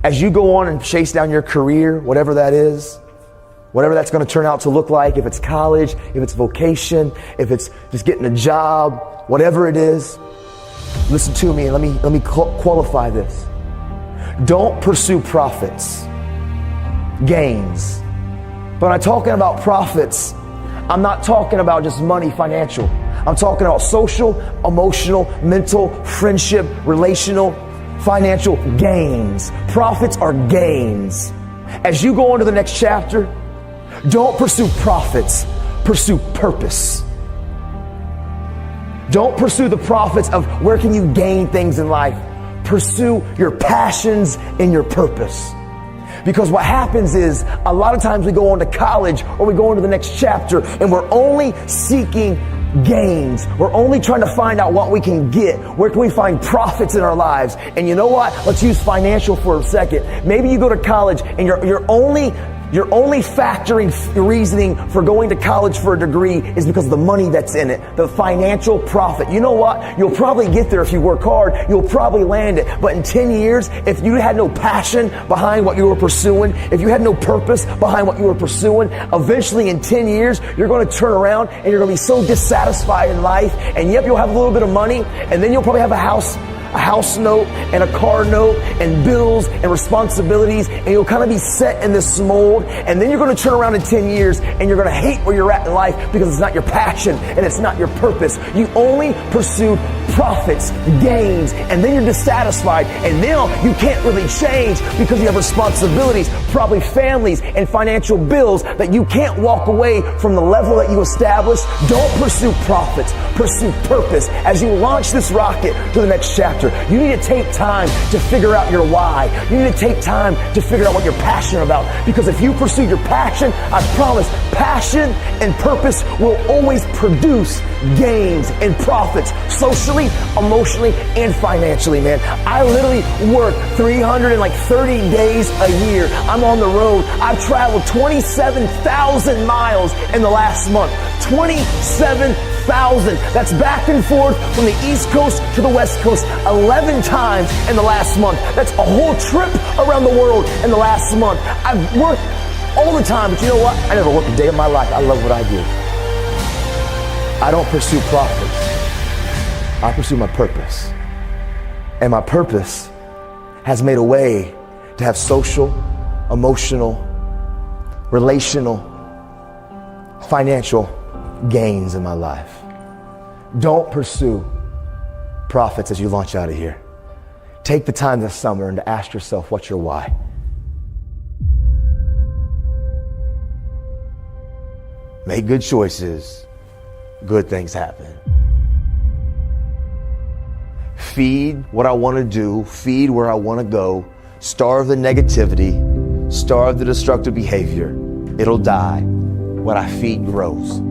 As you go on and chase down your career, whatever that is, whatever that's going to turn out to look like, if it's college, if it's vocation, if it's just getting a job, whatever it is, listen to me and let me qualify this. Don't pursue profits, gains. But when I'm talking about profits, I'm not talking about just money, financial. I'm talking about social, emotional, mental, friendship, relational, financial gains. Profits are gains. As you go on to the next chapter, don't pursue profits, pursue purpose. Don't pursue the profits of where can you gain things in life. Pursue your passions and your purpose. Because what happens is a lot of times we go on to college or we go into the next chapter and we're only seeking gains. We're only trying to find out what we can get. Where can we find profits in our lives? And you know what? Let's use financial for a second. Maybe you go to college and you're only factoring reasoning for going to college for a degree is because of the money that's in it, the financial profit. You know what? You'll probably get there if you work hard. You'll probably land it. But in 10 years, if you had no passion behind what you were pursuing, if you had no purpose behind what you were pursuing, eventually in 10 years, you're going to turn around and you're going to be so dissatisfied in life. And yep, you'll have a little bit of money, and then you'll probably have a house note and a car note and bills and responsibilities, and you'll kind of be set in this mold. And then you're going to turn around in 10 years and you're going to hate where you're at in life because it's not your passion and it's not your purpose. You only pursued profits, gains, and then you're dissatisfied, and now you can't really change because you have responsibilities, probably families and financial bills that you can't walk away from the level that you established. Don't pursue profits, pursue purpose. As you launch this rocket to the next chapter, you need to take time to figure out your why. You need to take time to figure out what you're passionate about. Because if you pursue your passion, I promise, passion and purpose will always produce gains and profits socially, emotionally, and financially, man. I literally work 330 days a year. I'm on the road. I've traveled 27,000 miles in the last month. 27,000. That's back and forth from the East Coast to the West Coast 11 times in the last month. That's a whole trip around the world in the last month. I've worked all the time, but you know what? I never work a day of my life. I love what I do. I don't pursue profits. I pursue my purpose. And my purpose has made a way to have social, emotional, relational, financial gains in my life. Don't pursue profits as you launch out of here. Take the time this summer and to ask yourself, what's your why? Make good choices. Good things happen. Feed what I want to do. Feed where I want to go. Starve the negativity. Starve the destructive behavior. It'll die. What I feed grows.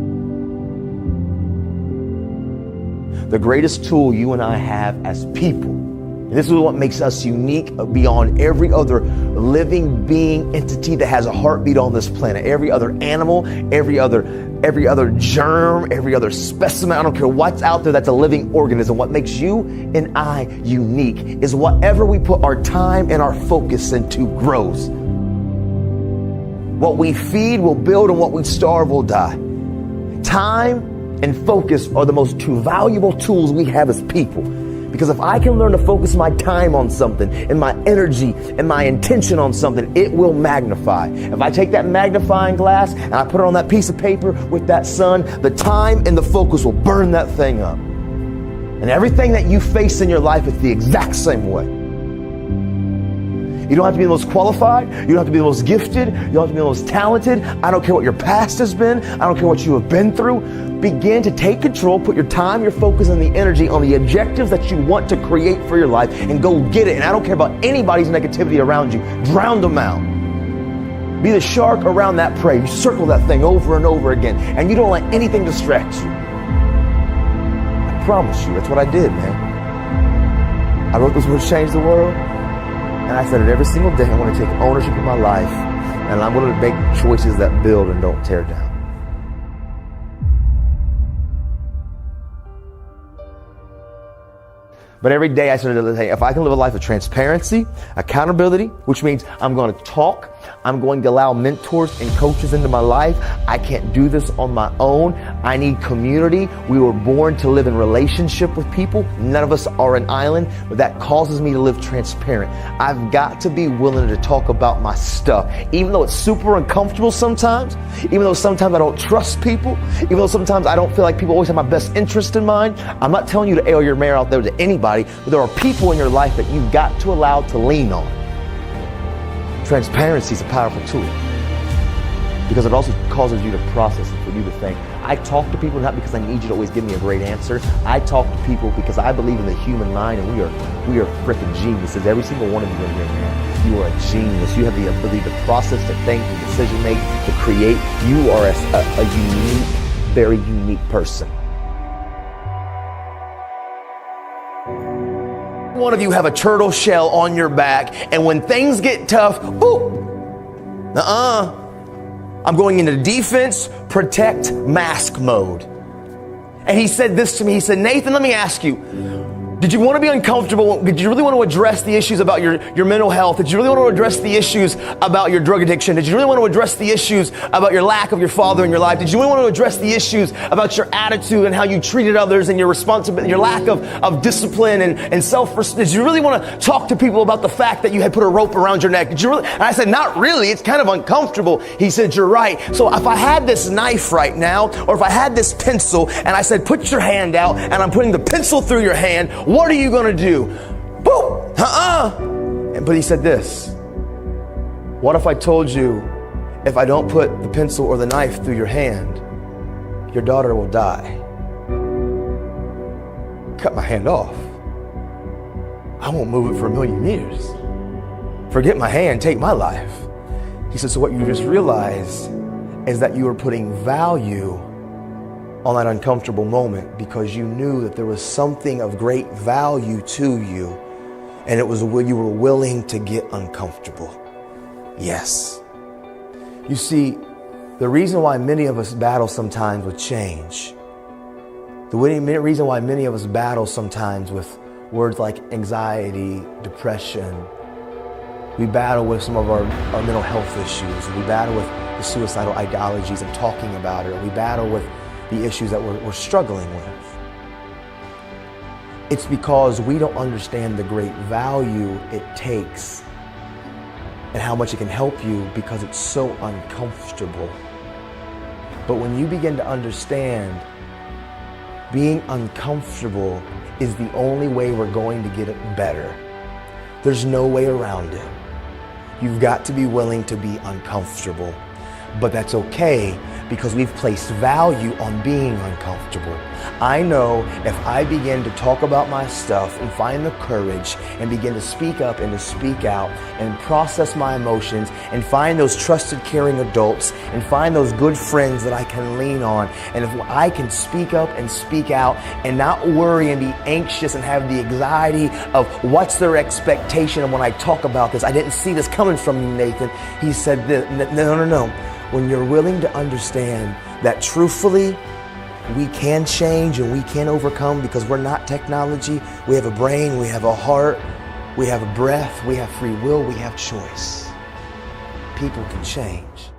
The greatest tool you and I have as people, and this is what makes us unique beyond every other living being entity that has a heartbeat on this planet. Every other animal, every other germ, every other specimen, I don't care what's out there that's a living organism. What makes you and I unique is whatever we put our time and our focus into grows. What we feed will build, and what we starve will die. Time and focus are the most two valuable tools we have as people. Because if I can learn to focus my time on something and my energy and my intention on something, it will magnify. If I take that magnifying glass and I put it on that piece of paper with that sun, the time and the focus will burn that thing up. And everything that you face in your life is the exact same way. You don't have to be the most qualified. You don't have to be the most gifted. You don't have to be the most talented. I don't care what your past has been. I don't care what you have been through. Begin to take control. Put your time, your focus, and the energy on the objectives that you want to create for your life, and go get it. And I don't care about anybody's negativity around you. Drown them out. Be the shark around that prey. You circle that thing over and over again, and you don't let anything distract you. I promise you, that's what I did, man. I wrote this book, Change the World. And I said it every single day. I want to take ownership of my life, and I'm going to make choices that build and don't tear down. But every day I started to think, if I can live a life of transparency, accountability, which means I'm going to talk, I'm going to allow mentors and coaches into my life. I can't do this on my own. I need community. We were born to live in relationship with people. None of us are an island, but that causes me to live transparent. I've got to be willing to talk about my stuff, even though it's super uncomfortable sometimes, even though sometimes I don't trust people, even though sometimes I don't feel like people always have my best interest in mind. I'm not telling you to air your mare out there to anybody, but there are people in your life that you've got to allow to lean on. Transparency is a powerful tool because it also causes you to process and for you to think. I talk to people not because I need you to always give me a great answer. I talk to people because I believe in the human mind, and we are freaking geniuses. Every single one of you in here, man. You are a genius. You have the ability to process, to think, to decision make, to create. You are a unique, very unique person. One of you have a turtle shell on your back, and when things get tough, I'm going into defense, protect, mask mode. And he said this to me. He said, Nathan, let me ask you, did you want to be uncomfortable? Did you really want to address the issues about your mental health? Did you really want to address the issues about your drug addiction? Did you really want to address the issues about your lack of your father in your life? Did you really want to address the issues about your attitude and how you treated others and your responsibility, your lack of discipline and self-respect? Did you really want to talk to people about the fact that you had put a rope around your neck? Did you really? And I said, not really. It's kind of uncomfortable. He said, you're right. So if I had this knife right now, or if I had this pencil, and I said, put your hand out, and I'm putting the pencil through your hand, what are you going to do? Boom! But he said this. What if I told you, if I don't put the pencil or the knife through your hand, your daughter will die? Cut my hand off. I won't move it for 1,000,000 years. Forget my hand, take my life. He said, so what you just realized is that you were putting value on that uncomfortable moment because you knew that there was something of great value to you, and it was when you were willing to get uncomfortable. Yes. You see, the reason why many of us battle sometimes with change, the reason why many of us battle sometimes with words like anxiety, depression, we battle with some of our mental health issues, we battle with the suicidal ideologies and talking about it, we battle with the issues that we're struggling with. It's because we don't understand the great value it takes and how much it can help you because it's so uncomfortable. But when you begin to understand being uncomfortable is the only way we're going to get it better. There's no way around it. You've got to be willing to be uncomfortable. But that's okay because we've placed value on being uncomfortable. I know if I begin to talk about my stuff and find the courage and begin to speak up and to speak out and process my emotions and find those trusted, caring adults and find those good friends that I can lean on, and if I can speak up and speak out and not worry and be anxious and have the anxiety of what's their expectation of when I talk about this. I didn't see this coming from you, Nathan. He said this. No. When you're willing to understand that truthfully, we can change and we can overcome because we're not technology. We have a brain, we have a heart, we have a breath, we have free will, we have choice. People can change.